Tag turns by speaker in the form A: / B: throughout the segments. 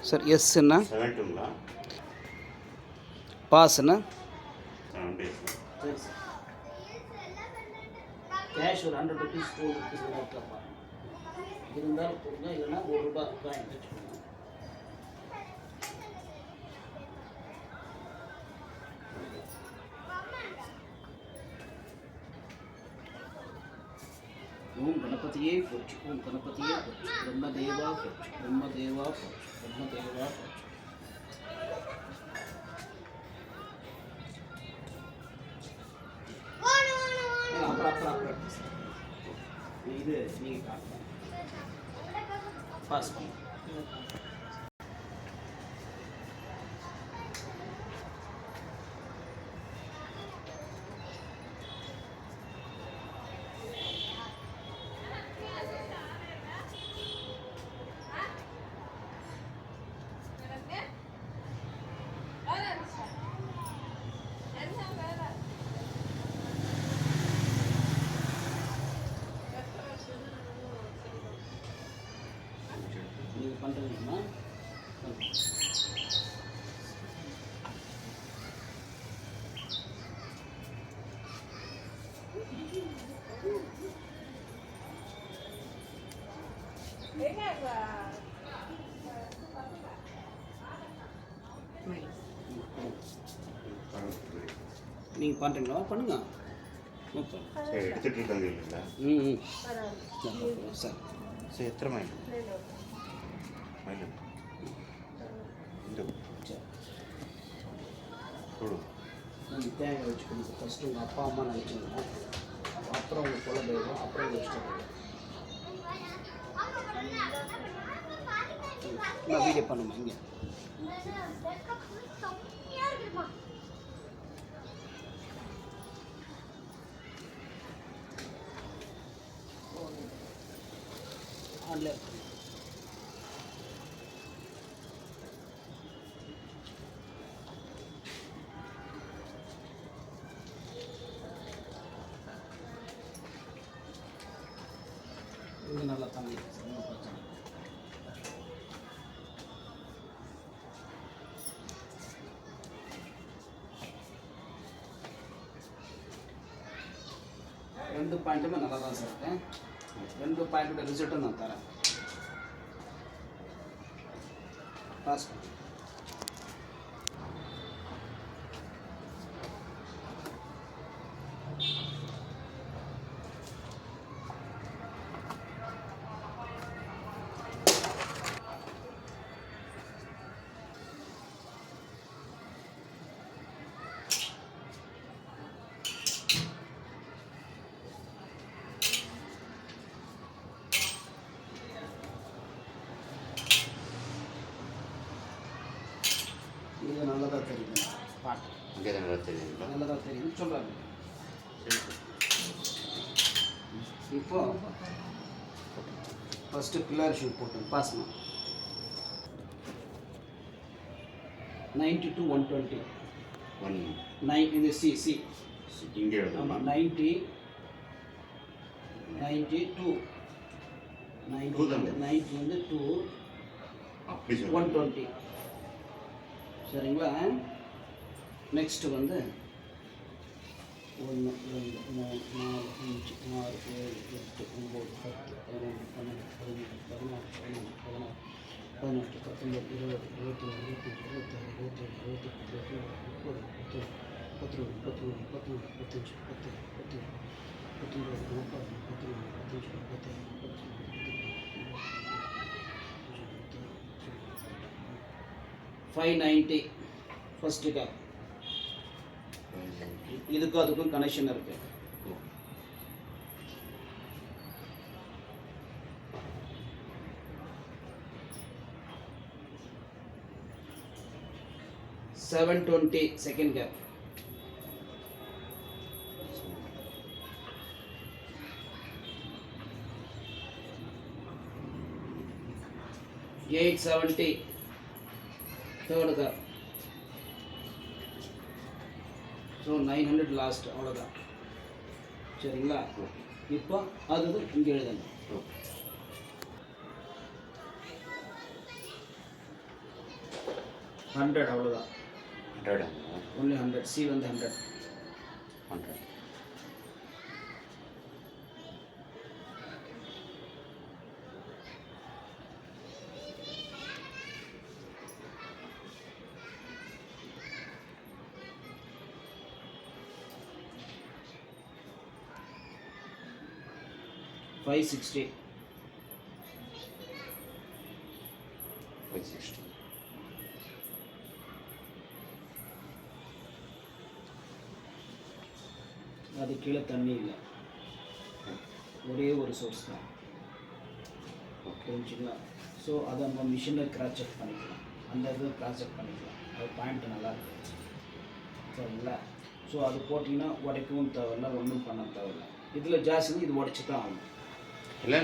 A: Sir எஸ்ன்னா பாஸ்ண்ணா cash ஒரு 100 rupees 2 rupees இருக்கலாம் இருந்தாலும் கொடுங்க, இல்லைன்னா ₹1 காயின் வச்சுக்கோங்க. ஓம் கணபதியே போச்சு, ஓம் கணபதியே போச்சு, பிரம்மதேவா போச்சு, பிரம்மதேவா போச்சு, பிரம்மதேவா போச்சு. அப்புறம் இது நீங்கள் காட்டலாம், பாஸ் பண்ணலாம். நீங்கள் பண்ணுறீங்கன்னா நீங்கள் பண்ணுறீங்களா பண்ணுங்க.
B: சரி, எடுத்துகிட்டு இருக்காங்க இல்லைங்களா?
A: சார்
B: சரி, எத்தனை மைல் மைல் இந்த கொடு.
A: நீங்கள் தேங்காய் வச்சுக்கணும். ஃபஸ்ட்டு உங்கள் அப்பா அம்மா நினச்சிங்க, அப்புறம் உங்கள் குல தெய்வம், அப்புறம் உங்கள் இஷ்டம். நான் வீடியோ பண்ணுமா இங்கே ஆன்லைன் இது நல்லா தண்ணி பிரச்சனை. ரெண்டு பாயிண்ட்டுமே நல்லா தான் சார் இருக்கேன். 2 பாயிண்டோட ரிசல்ட்டும் நான் தரேன். பாஸ் பண்ணு. இது நல்லதாக தெரியுது பாட்டு.
B: இங்கே தான் நல்லா தெரியுங்களா?
A: நல்லதாக தெரியுது சொல்கிறாங்க. இப்போ ஃபஸ்ட்டு பில்லர் ஷூட் போட்டோம். பாஸ்மா 90 to 120. 9 இது சி
B: இங்கே
A: ஆமாம் 90 2 90 வந்து 2
B: அப்படி
A: 120 சரிங்களா. நெக்ஸ்ட்டு வந்து 1 2 3 4 5 6 7 8 9 10 11 12 13 14 15 16 17 18 19 20 21 22 23 24 25 26 27 28 590 ஃபஸ்ட்டு கேப். இதுக்கும் அதுக்கும் கனெக்ஷன் இருக்குது. $720 second gap. $870 third gap. So 900 last அவ்வளோதான் சரிங்களா. இப்போ அது இங்கே எழுதணும். ஹண்ட்ரட் அவ்வளோதான்.
B: 100
A: ஒன்லி 100. சி வந்து 100.
B: 100.
A: $560.
B: 560.
A: அது கீழே தண்ணி இல்லை, ஒரே ஒரு சோர்ஸ் தான். புரிஞ்சுங்களா? ஸோ அதை நம்ம மிஷினில் கிராஸ் செக் பண்ணிக்கலாம், அந்த இது கிராஸ் செக் பண்ணிக்கலாம். அது பாயிண்ட் நல்லா இருக்குது. சரிங்களா? ஸோ அது போட்டிங்கன்னா உடைக்கவும் தேவையில்ல, ஒன்றும் பண்ண தேவையில்ல. இதில் ஜாஸ்தி இது உடைச்சி தான் ஆகணும்.
B: இல்லை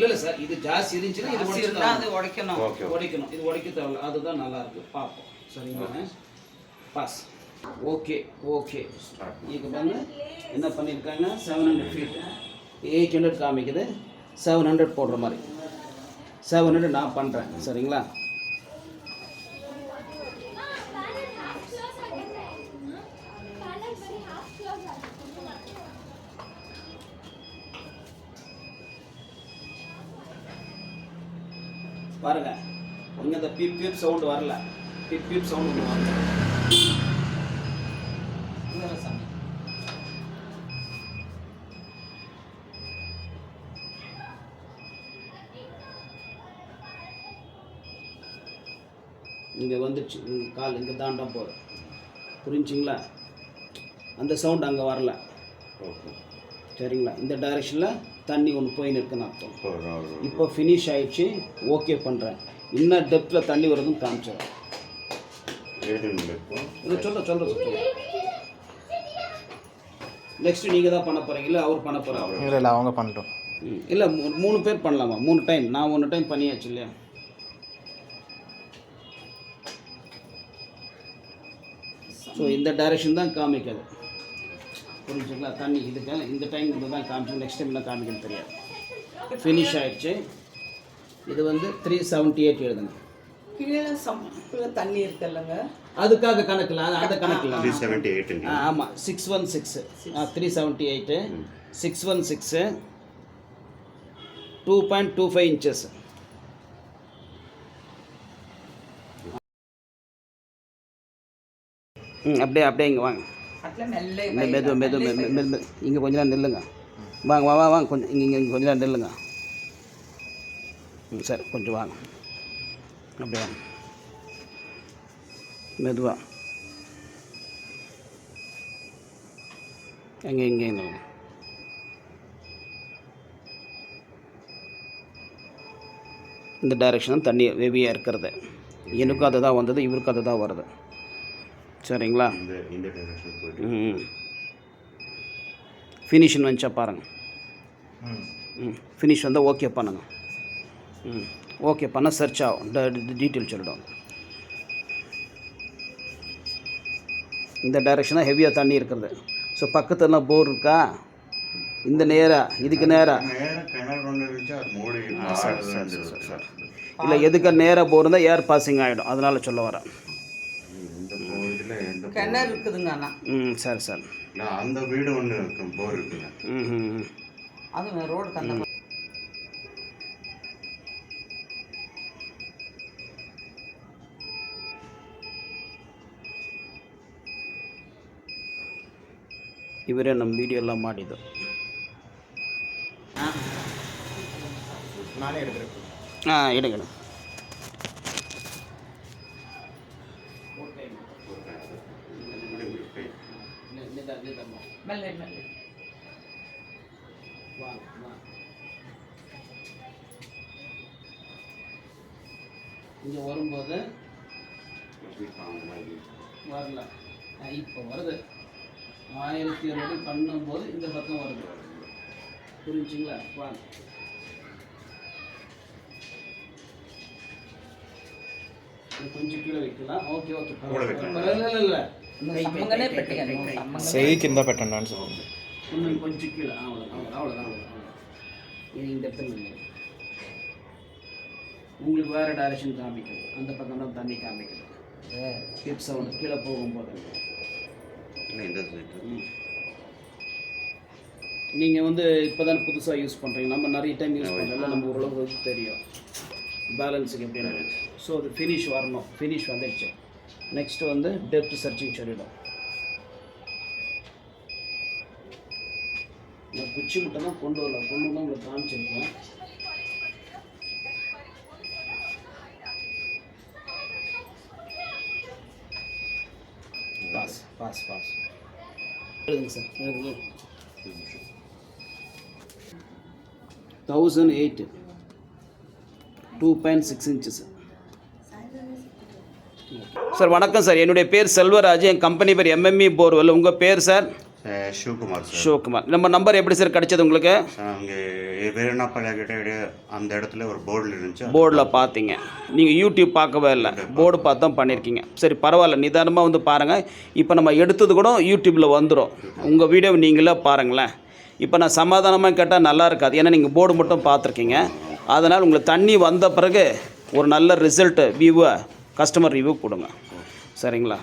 A: இல்லை சார், இது ஜாஸ்தி இருந்துச்சுன்னா இது உடைச்சி தான் அது
C: உடைக்கணும்.
A: உடைக்கணும். இது உடைக்க தேவையில்ல, அதுதான் நல்லா இருக்குது. பார்ப்போம். சரிங்களா? பாஸ். Okay okay. இப்போ பாருங்க என்ன பண்ணியிருக்காங்க. 700 ஃபீட் 800 காமிக்குது. 700 போடுற மாதிரி 700 நான் பண்ணுறேன். சரிங்களா? பாருங்க, இங்கே இந்த பீப் பீப் சவுண்டு வரல. பீப் பீப் சவுண்டு வரல. இங்கே வந்துடுச்சு. இங்கே கால் இங்கே தாண்டா போகுது. புரிஞ்சுங்களா? அந்த சவுண்ட் அங்கே வரல.
B: ஓகே.
A: சரிங்களா? இந்த டைரெக்ஷனில் தண்ணி ஒன்று போயின்னு இருக்குன்னு அர்த்தம்.
B: ஓ.
A: இப்போ ஃபினிஷ் ஆயிடுச்சு. ஓகே பண்ணுறேன். இன்னும் டெப்த்தில் தண்ணி வருதுன்னு காமிச்சிடும். இல்லை சொல்கிறேன். நெக்ஸ்ட்டு நீங்கள் தான் பண்ண போகிறீங்க, இல்லை அவர் பண்ண போகிறாங்க?
D: இல்லை அவங்க பண்ணிட்டோம்.
A: இல்லை 3 பேர் பண்ணலாமா? 3 டைம். நான் 1 டைம் பண்ணியாச்சு இல்லையா? ஸோ இந்த டைரெக்ஷன் தான் காமிக்காது. புரிஞ்சுங்களா? தண்ணி இதுக்கு இந்த டைம் இது தான் காமிச்சு, நெக்ஸ்ட் டைம் தான் காமிக்கணும் தெரியாது. ஃபினிஷ் ஆகிடுச்சு. இது வந்து 378 எழுதுங்க.
C: கீழே தண்ணி இருக்குல்லங்க,
A: அதுக்காக கணக்கில் அந்த கணக்கில்
B: 378.
A: ஆமாம் 616 378 616 2.25 inches. அப்படியே இங்கே வாங்க. மெது இங்கே கொஞ்ச நேரம் நில்லுங்க. வாங்க கொஞ்சம் இங்கே கொஞ்ச நேரம் நில்லுங்க. சரி கொஞ்சம் வாங்க. அப்படியே வாங்க மெதுவாக. இங்கே இந்த டைரெக்ஷன் தண்ணி ஹெவியாக இருக்கிறது. எனக்கும் அது தான் வந்தது, இவருக்கும் அது தான் வருது. சரிங்களா? ஃபினிஷிங் வந்துச்சா பாருங்கள். ஃபினிஷ் வந்தால் ஓகே பண்ணுங்க. ஓகே பண்ணால் சர்ச் ஆகும், டீட்டெயில் சொல்லிடும். இந்த டைரெக்ஷனாக ஹெவியாக தண்ணி இருக்கிறது. ஸோ பக்கத்துலாம் போர் இருக்கா? இந்த நேராக இதுக்கு நேராக சார் இல்லை, எதுக்கு நேராக போர் இருந்தால் ஏர் பாசிங் ஆகிடும், அதனால் சொல்ல வரேன்.
C: கிணறு இருக்குதுங்க. ஆனால்
A: சரி
B: அந்த வீடு ஒன்று போர் இருக்குங்க.
C: அது ரோடு கண்ண.
A: ಇವರೇ ನಮ್ಮ ವಿಡಿಯೋ ಎಲ್ಲ ಮಾಡಿದ್ದು.
D: ನಾನೇ ಹಿಡಿದಿರಬೇಕು.
A: ಇಡಗಣ
C: மெல்ல
A: இங்கே வரும்போது வரல. இப்போ வருது. 1200 பண்ணும்போது இந்த பக்கம் வருது. புரிஞ்சுங்களா? வாங்க. కొంచెం కీడ వెక్కిలా. ఓకే இல்லை
D: செய் కింద పెట్టండి అని
A: కొంచెం కీడ. அவ்வளோதான். இது இந்த இடத்துல நில்லுங்க. உங்களுக்கு வேறு டைரக்ஷன் காமிக்குது, அந்த பக்கம் தான் தண்ணி காமிக்குது. ஹிப் சவுண்ட் கீழே போகும்போது
B: இல்லை இந்த சைடு.
A: நீங்கள் வந்து இப்போ தான் புதுசாக யூஸ் பண்ணுறீங்க, நம்ம நிறைய டைம் யூஸ் பண்ணுறோம்ல, நம்ம ஓரளவுக்கு தெரியும் பேலன்ஸுக்கு எப்படின்னு. ஸோ அது ஃபினிஷ் வரணும், ஃபினிஷ் வந்துடுச்சு. நெக்ஸ்ட்டு வந்து டெப்த் சர்ச்சிங் சொல்லிடும். நான் குச்சி மட்டும் தான் கொண்டு வரல, கொண்டு வந்து உங்களுக்கு காமிச்சிருக்கேன். பாஸ் பாஸ் பாஸ் எழுதுங்க சார், எழுதுங்க. 1008 2.6 inches. சார் வணக்கம் சார், என்னுடைய பேர் செல்வராஜ், என் கம்பெனி பேர் எம்எம்இ போர்வெல். உங்கள் பேர் சார்?
B: சிவகுமார் சார்.
A: சிவகுமார். நம்ம நம்பர் எப்படி சார் கிடைச்சது உங்களுக்கு?
B: சார் அங்கே வேறுனாப்பாளையக்கிட்ட அந்த இடத்துல ஒரு போர்டில் இருந்துச்சு.
A: போர்டில் பார்த்தீங்க, நீங்கள் யூடியூப் பார்க்கவே இல்லை, போர்டு பார்த்து தான் பண்ணியிருக்கீங்க. சரி பரவாயில்ல, நிதானமாக வந்து பாருங்கள். இப்போ நம்ம எடுத்தது கூட யூடியூப்பில் வந்துடும், உங்கள் வீடியோவை நீங்களே பாருங்களேன். இப்போ நான் சமாதானமாக கேட்டால் நல்லா இருக்காது, ஏன்னா நீங்கள் போர்டு மட்டும் பார்த்துருக்கீங்க. அதனால் உங்களுக்கு தண்ணி வந்த பிறகு ஒரு நல்ல ரிசல்ட்டு வியூவை கஸ்டமர் ரிவ்யூ கொடுங்க, சரிங்களா?